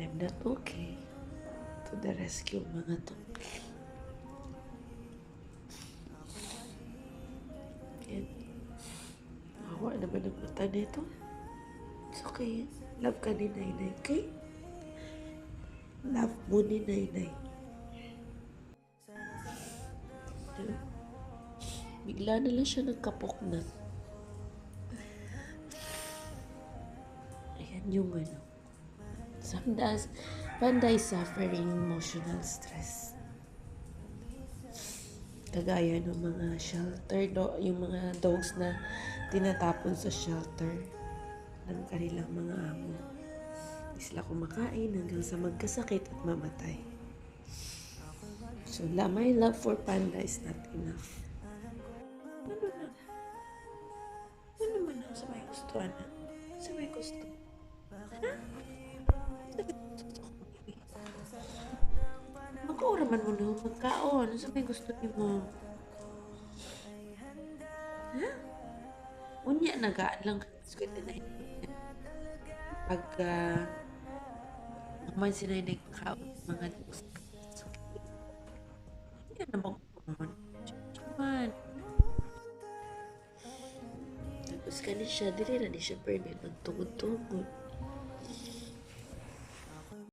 I'm not okay. To the rescue, mga to. Yan. Mawa naman ang mata nito. It's okay. Love ka ni Nainay, okay? Love mo ni Nainay. Bigla na lang siya nagkapoknat. Ayan yung ano. Sometimes, Panda is suffering emotional stress. Kagaya ng mga shelter, yung mga dogs na tinatapon sa shelter ng kanilang mga amo. Hindi sila kumakain hanggang sa magkasakit at mamatay. So, my love for Panda is not enough. Ano na? Ano naman ang sa may gusto, Ana? Sa may gusto? Ha? Mag-uraman mo na magkaon. Sa may gusto niyo mo? Ha? Unya, nagaan lang sweet na pagka naman sila yung nagkakaon mga dogs. So, yan na mag-uraman. Man. Tapos ka ni siya, dili na ni siya permit magtungod-tungod.